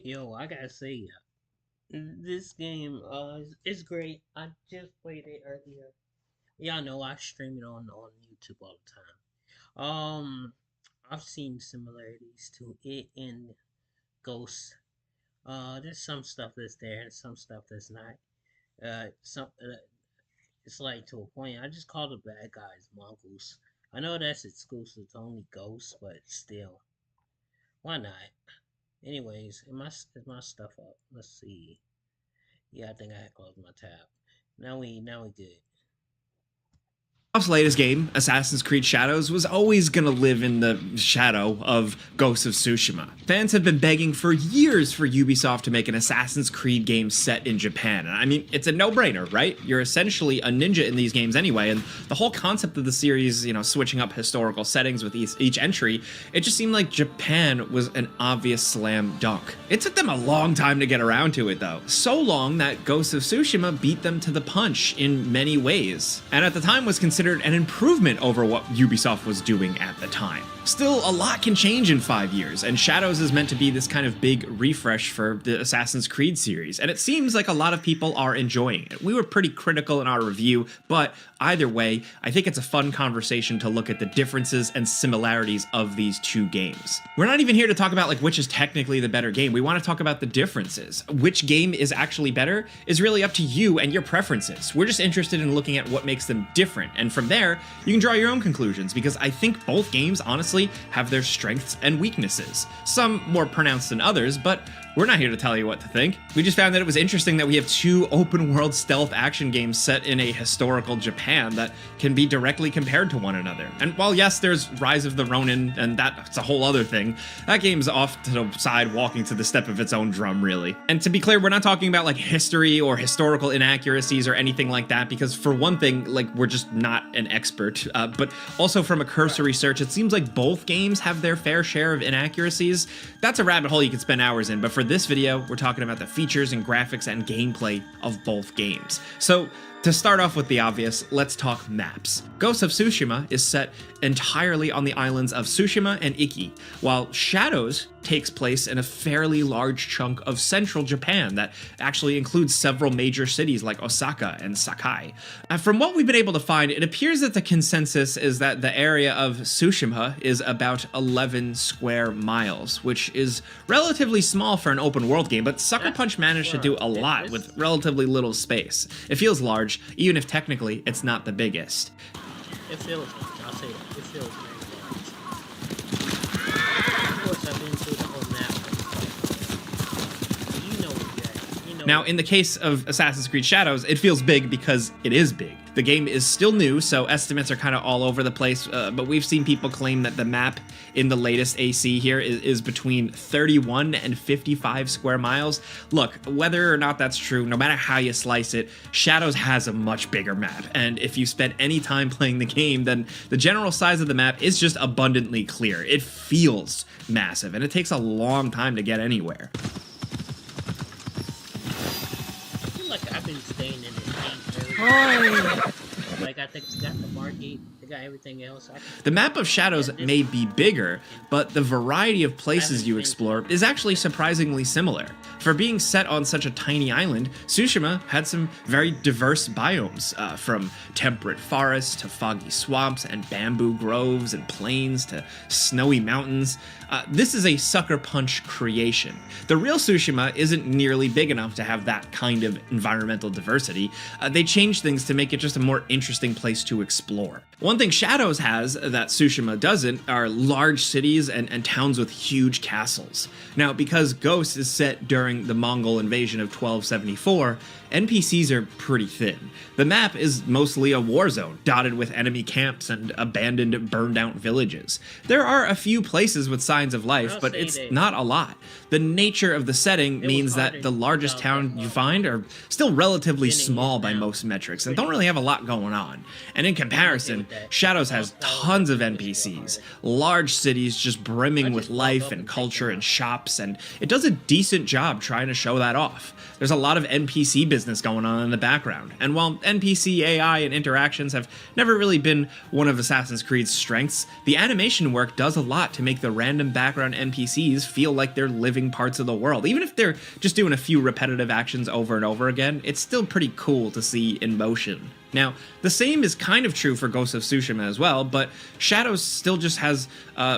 Yo, I gotta say, this game is great. I just played it earlier. Y'all know I stream it on YouTube all the time. I've seen similarities to it and Ghost. There's some stuff that's there and some stuff that's not. Some it's like to a point. I just call the bad guys Mongols. I know that's exclusive to only Ghosts, but still, why not? Anyways, is my stuff up? Let's see. Yeah, I think I had closed my tab. Now we good. Ubisoft's latest game, Assassin's Creed Shadows, was always gonna live in the shadow of Ghost of Tsushima. Fans have been begging for years for Ubisoft to make an Assassin's Creed game set in Japan. And I mean, it's a no-brainer, right? You're essentially a ninja in these games anyway, and the whole concept of the series, switching up historical settings with each entry, it just seemed like Japan was an obvious slam dunk. It took them a long time to get around to it, though. So long that Ghost of Tsushima beat them to the punch in many ways. And at the time was considered an improvement over what Ubisoft was doing at the time. Still, a lot can change in 5 years, and Shadows is meant to be this kind of big refresh for the Assassin's Creed series, and it seems like a lot of people are enjoying it. We were pretty critical in our review, but either way, I think it's a fun conversation to look at the differences and similarities of these two games. We're not even here to talk about which is technically the better game. We want to talk about the differences. Which game is actually better is really up to you and your preferences. We're just interested in looking at what makes them different, and from there, you can draw your own conclusions, because I think both games, honestly, have their strengths and weaknesses. Some more pronounced than others, but we're not here to tell you what to think. We just found that it was interesting that we have two open-world stealth action games set in a historical Japan that can be directly compared to one another. And while yes, there's Rise of the Ronin, and that's a whole other thing, that game's off to the side walking to the step of its own drum, really. And to be clear, we're not talking about history or historical inaccuracies or anything like that, because for one thing, we're just not an expert, but also from a cursory search, it seems like both games have their fair share of inaccuracies. That's a rabbit hole you could spend hours in, but for this video, we're talking about the features and graphics and gameplay of both games. So, to start off with the obvious, let's talk maps. Ghost of Tsushima is set entirely on the islands of Tsushima and Iki, while Shadows takes place in a fairly large chunk of central Japan that actually includes several major cities like Osaka and Sakai. From what we've been able to find, it appears that the consensus is that the area of Tsushima is about 11 square miles, which is relatively small for an open world game, but Sucker Punch managed to do a lot with relatively little space. It feels large, even if technically it's not the biggest. It feels large. I'll say that. It feels very large. Of course, I've been through the whole map. You know where you're at. Now, in the case of Assassin's Creed Shadows, it feels big because it is big. The game is still new, so estimates are kind of all over the place, but we've seen people claim that the map in the latest AC here is between 31 and 55 square miles. Look, whether or not that's true, no matter how you slice it, Shadows has a much bigger map, and if you spent any time playing the game, then the general size of the map is just abundantly clear. It feels massive, and it takes a long time to get anywhere. I feel like I've been staying in this game very I think they got the market, they got everything else. The map of Shadows may be bigger, but the variety of places you explore is actually surprisingly similar. For being set on such a tiny island, Tsushima had some very diverse biomes, from temperate forests to foggy swamps and bamboo groves and plains to snowy mountains. This is a Sucker Punch creation. The real Tsushima isn't nearly big enough to have that kind of environmental diversity. They changed things to make it just a more interesting place to explore. One thing Shadows has that Tsushima doesn't are large cities and towns with huge castles. Now, because Ghost is set during the Mongol invasion of 1274, NPCs are pretty thin. The map is mostly a war zone, dotted with enemy camps and abandoned, burned-out villages. There are a few places with signs of life, but it's not a lot. The nature of the setting means that the largest town you find are still relatively small by most metrics and don't really have a lot going on. And in comparison, Shadows I'll has tell tons of everything just for NPCs, art. large cities just I brimming with just walk life up and and take culture them and out. shops, and it does a decent job trying to show that off. There's a lot of NPC business going on in the background, and while NPC AI and interactions have never really been one of Assassin's Creed's strengths, the animation work does a lot to make the random background NPCs feel like they're living parts of the world. Even if they're just doing a few repetitive actions over and over again, it's still pretty cool to see in motion. Now, the same is kind of true for Ghost of Tsushima as well, but Shadows still just has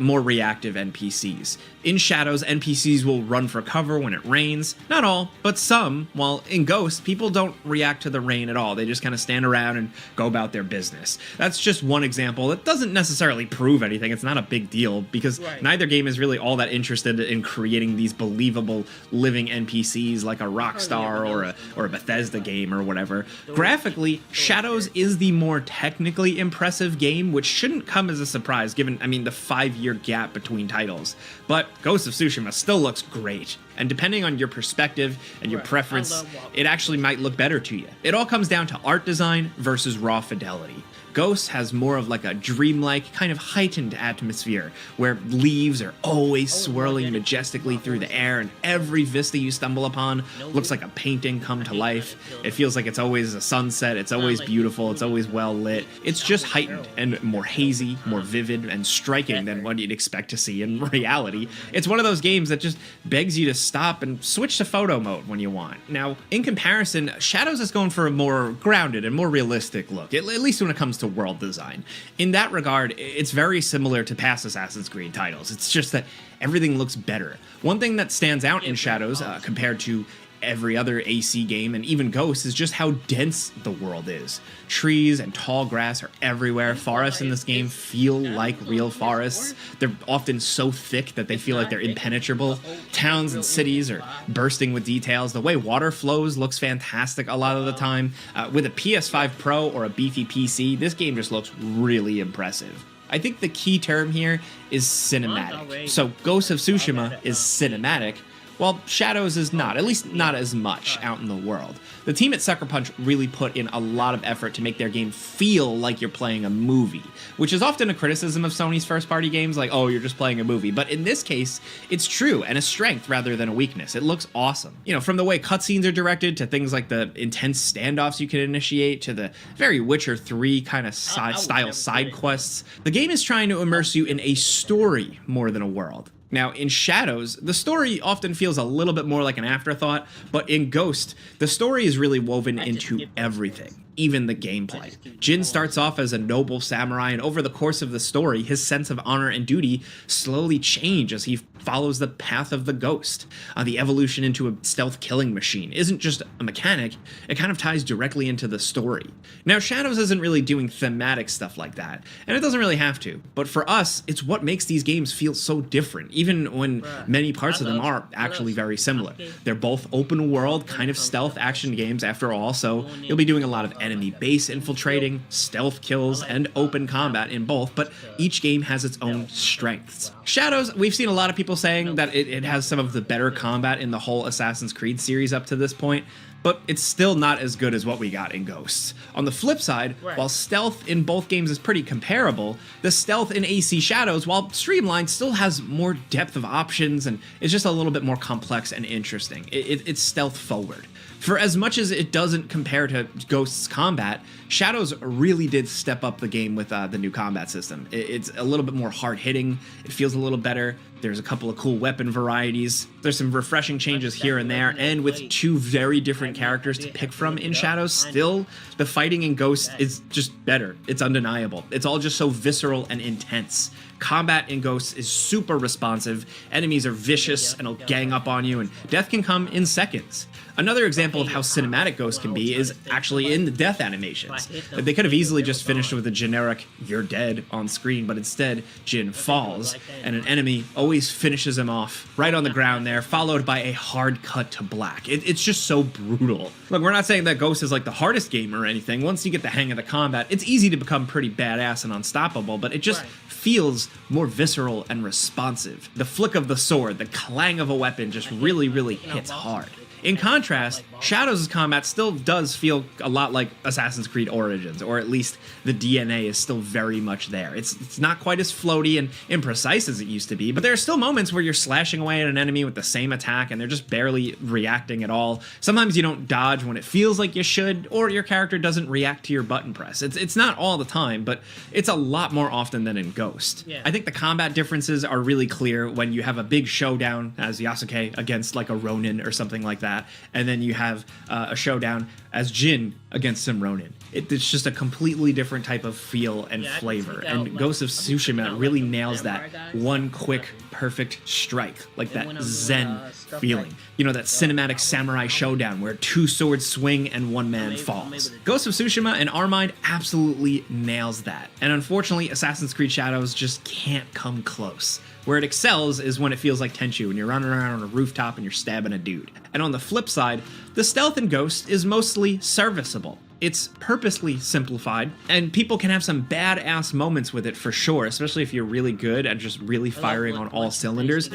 more reactive NPCs. In Shadows, NPCs will run for cover when it rains. Not all, but some, while in Ghost, people don't react to the rain at all. They just kind of stand around and go about their business. That's just one example. It doesn't necessarily prove anything. It's not a big deal, because Right. neither game is really all that interested in creating these believable living NPCs like a Rockstar or a Bethesda game or whatever. Graphically, Shadows is the more technically impressive game, which shouldn't come as a surprise given, the 5-year gap between titles. But Ghost of Tsushima still looks great, and depending on your perspective and your Right. preference, I love walking it actually might look better to you. It all comes down to art design versus raw fidelity. Ghost has more of like a dreamlike, kind of heightened atmosphere, where leaves are always swirling majestically through the air, and every vista you stumble upon looks like a painting come to life. It feels like it's always a sunset, it's always beautiful, it's always well lit. It's just heightened and more hazy, more vivid, and striking than what you'd expect to see in reality. It's one of those games that just begs you to stop and switch to photo mode when you want. Now, in comparison, Shadows is going for a more grounded and more realistic look, at least when it comes to world design. In that regard, it's very similar to past Assassin's Creed titles. It's just that everything looks better. One thing that stands out in Shadows compared to every other AC game and even Ghost is just how dense the world is. Trees and tall grass are everywhere. Forests in this game feel like real forests. They're often so thick that they feel like they're impenetrable. Towns and cities are bursting with details. The way water flows looks fantastic a lot of the time. With a PS5 Pro or a beefy PC, this game just looks really impressive. I think the key term here is cinematic. So Ghost of Tsushima is cinematic, while Shadows is not, at least not as much out in the world. The team at Sucker Punch really put in a lot of effort to make their game feel like you're playing a movie, which is often a criticism of Sony's first-party games, like, oh, you're just playing a movie. But in this case, it's true, and a strength rather than a weakness. It looks awesome. From the way cutscenes are directed, to things like the intense standoffs you can initiate, to the very Witcher 3 kind of style side quests, the game is trying to immerse you in a story more than a world. Now, in Shadows, the story often feels a little bit more like an afterthought, but in Ghost, the story is really woven into everything, even the gameplay. Jin starts off as a noble samurai, and over the course of the story, his sense of honor and duty slowly change as he follows the path of the ghost. The evolution into a stealth killing machine isn't just a mechanic, it kind of ties directly into the story. Now, Shadows isn't really doing thematic stuff like that, and it doesn't really have to, but for us, it's what makes these games feel so different, even when many parts of them are actually very similar. They're both open world, kind of stealth action games after all, so you'll be doing a lot of enemy base infiltrating, stealth kills, and open combat in both, but each game has its own strengths. Shadows, we've seen a lot of people saying that it has some of the better combat in the whole Assassin's Creed series up to this point, but it's still not as good as what we got in Ghosts. On the flip side, while stealth in both games is pretty comparable, the stealth in AC Shadows, while streamlined, still has more depth of options and is just a little bit more complex and interesting. It's stealth forward. For as much as it doesn't compare to Ghost's combat, Shadows really did step up the game with the new combat system. It's a little bit more hard-hitting, it feels a little better, there's a couple of cool weapon varieties, there's some refreshing changes here and there, and with two very different characters to pick from in Shadows, still, the fighting in Ghost is just better. It's undeniable. It's all just so visceral and intense. Combat in Ghosts is super responsive, enemies are vicious and will gang up on you, and death can come in seconds. Another example of how cinematic Ghost can be is actually in the death animations. They could have easily just finished with a generic, you're dead, on screen, but instead, Jin falls, and an enemy always finishes him off right on the ground there, followed by a hard cut to black. It's just so brutal. Look, we're not saying that Ghost is like the hardest game or anything. Once you get the hang of the combat, it's easy to become pretty badass and unstoppable, but it just feels more visceral and responsive. The flick of the sword, the clang of a weapon just really hits hard. In contrast, Shadows' combat still does feel a lot like Assassin's Creed Origins, or at least the DNA is still very much there. It's not quite as floaty and imprecise as it used to be, but there are still moments where you're slashing away at an enemy with the same attack and they're just barely reacting at all. Sometimes you don't dodge when it feels like you should, or your character doesn't react to your button press. It's not all the time, but it's a lot more often than in Ghost. Yeah. I think the combat differences are really clear when you have a big showdown as Yasuke against like a Ronin or something like that, and then you have a showdown as Jin against some Ronin. It's just a completely different type of feel and flavor, and Ghost of Tsushima really nails that one quick, perfect strike, like that zen feeling. You know, that cinematic samurai showdown where two swords swing and one man falls. Ghost of Tsushima, in our mind, absolutely nails that, and unfortunately, Assassin's Creed Shadows just can't come close. Where it excels is when it feels like Tenchu and you're running around on a rooftop and you're stabbing a dude. And on the flip side, the stealth in Ghost is mostly serviceable. It's purposely simplified, and people can have some badass moments with it for sure, especially if you're really good at just really firing on all cylinders.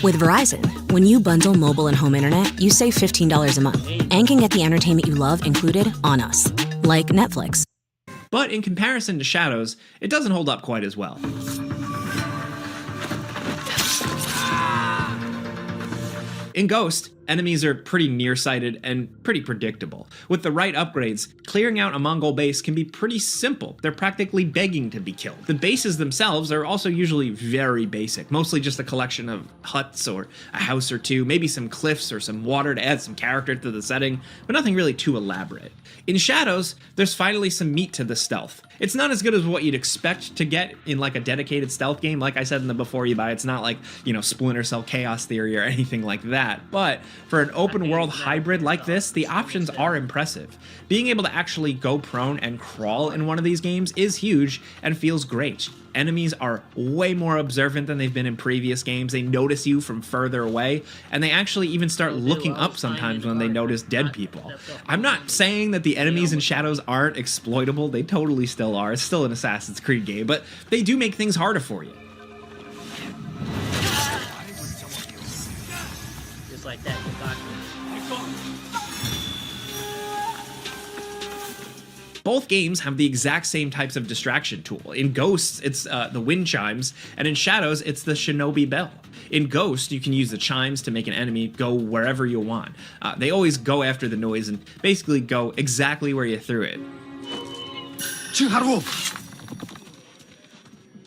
With Verizon, when you bundle mobile and home internet, you save $15 a month and can get the entertainment you love included on us, like Netflix. But in comparison to Shadows, it doesn't hold up quite as well. In Ghost, enemies are pretty nearsighted and pretty predictable. With the right upgrades, clearing out a Mongol base can be pretty simple. They're practically begging to be killed. The bases themselves are also usually very basic, mostly just a collection of huts or a house or two, maybe some cliffs or some water to add some character to the setting, but nothing really too elaborate. In Shadows, there's finally some meat to the stealth. It's not as good as what you'd expect to get in like a dedicated stealth game. Like I said in the Before You Buy, it's not like, you know, Splinter Cell Chaos Theory or anything like that. But for an open world hybrid like this, the options are impressive. Being able to actually go prone and crawl in one of these games is huge and feels great. Enemies are way more observant than they've been in previous games. They notice you from further away, and they actually even start looking up sometimes when they notice dead people. I'm not saying that the enemies in Shadows aren't exploitable. They totally still are. It's still an Assassin's Creed game, but they do make things harder for you. Just like that, you got me. Both games have the exact same types of distraction tool. In Ghosts, it's the wind chimes, and in Shadows, it's the shinobi bell. In Ghost, you can use the chimes to make an enemy go wherever you want. They always go after the noise and basically go exactly where you threw it.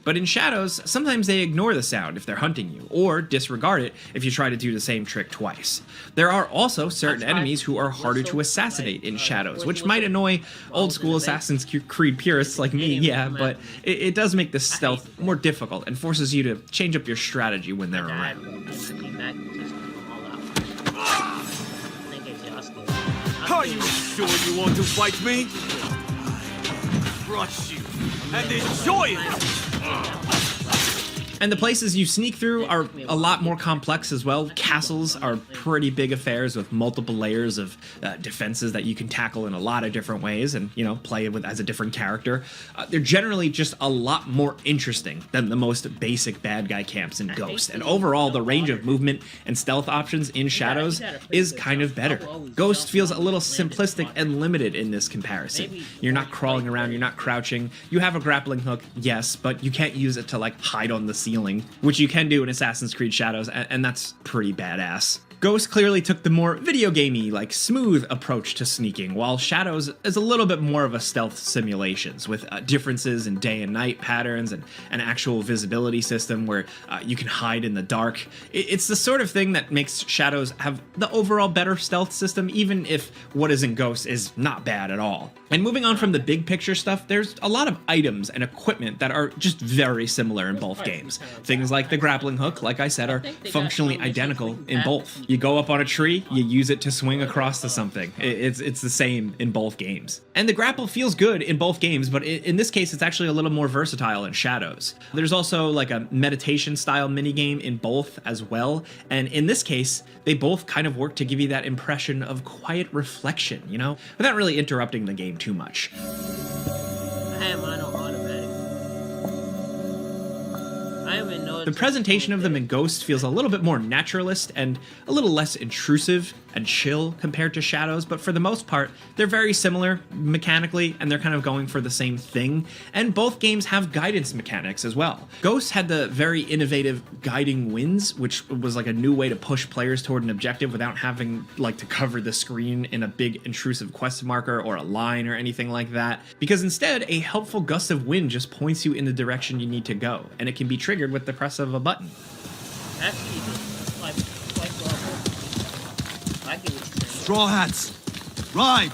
But in Shadows, sometimes they ignore the sound if they're hunting you, or disregard it if you try to do the same trick twice. There are also certain enemies who are harder to assassinate in Shadows, which might annoy old-school Assassin's Creed purists like me, yeah, but it does make the stealth more difficult and forces you to change up your strategy when they're around. Are you sure you want to fight me? Crush you and enjoy it! And the places you sneak through are a lot more complex as well. Castles are pretty big affairs with multiple layers of defenses that you can tackle in a lot of different ways and, you know, play with as a different character. They're generally just a lot more interesting than the most basic bad guy camps in Ghost. And overall, the range of movement and stealth options in Shadows is kind of better. Ghost feels a little simplistic and limited in this comparison. You're not crawling around, you're not crouching. You have a grappling hook, yes, but you can't use it to, like, hide on the ceiling, which you can do in Assassin's Creed Shadows, and that's pretty badass. Ghost clearly took the more video gamey, like smooth approach to sneaking, while Shadows is a little bit more of a stealth simulations with differences in day and night patterns and an actual visibility system where you can hide in the dark. It's the sort of thing that makes Shadows have the overall better stealth system, even if what is in Ghost is not bad at all. And moving on from the big picture stuff, there's a lot of items and equipment that are just very similar in both games. Things like the grappling hook, like I said, are functionally identical in both. You go up on a tree, you use it to swing across to something. It's the same in both games. And the grapple feels good in both games, but in this case, it's actually a little more versatile in Shadows. There's also like a meditation style minigame in both as well, and in this case, they both kind of work to give you that impression of quiet reflection, you know, without really interrupting the game too much. I have mine on automatic. The presentation of them in Ghost feels a little bit more naturalist and a little less intrusive and chill compared to Shadows, but for the most part, they're very similar mechanically, and they're kind of going for the same thing, and both games have guidance mechanics as well. Ghost had the very innovative guiding winds, which was like a new way to push players toward an objective without having like to cover the screen in a big intrusive quest marker or a line or anything like that, because instead, a helpful gust of wind just points you in the direction you need to go, and it can be triggered with the press of a button. Actually, it's like level. I get what you're saying. Straw hats, ride!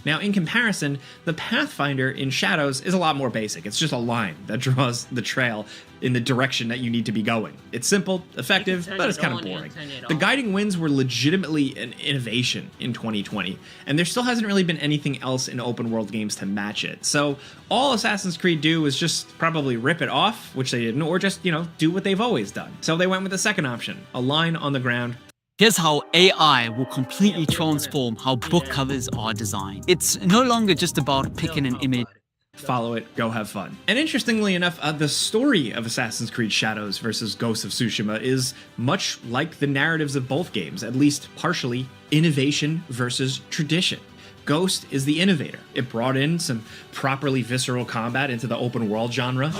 Now, in comparison, the Pathfinder in Shadows is a lot more basic. It's just a line that draws the trail in the direction that you need to be going. It's simple, effective, but it's kind of boring. The guiding winds were legitimately an innovation in 2020, and there still hasn't really been anything else in open world games to match it. So all Assassin's Creed do is just probably rip it off, which they didn't, or just, do what they've always done. So they went with the second option, a line on the ground. Here's how AI will completely transform how book covers are designed. It's no longer just about picking an image. Follow it, go have fun. And interestingly enough, the story of Assassin's Creed Shadows versus Ghost of Tsushima is much like the narratives of both games, at least partially innovation versus tradition. Ghost is the innovator. It brought in some properly visceral combat into the open world genre.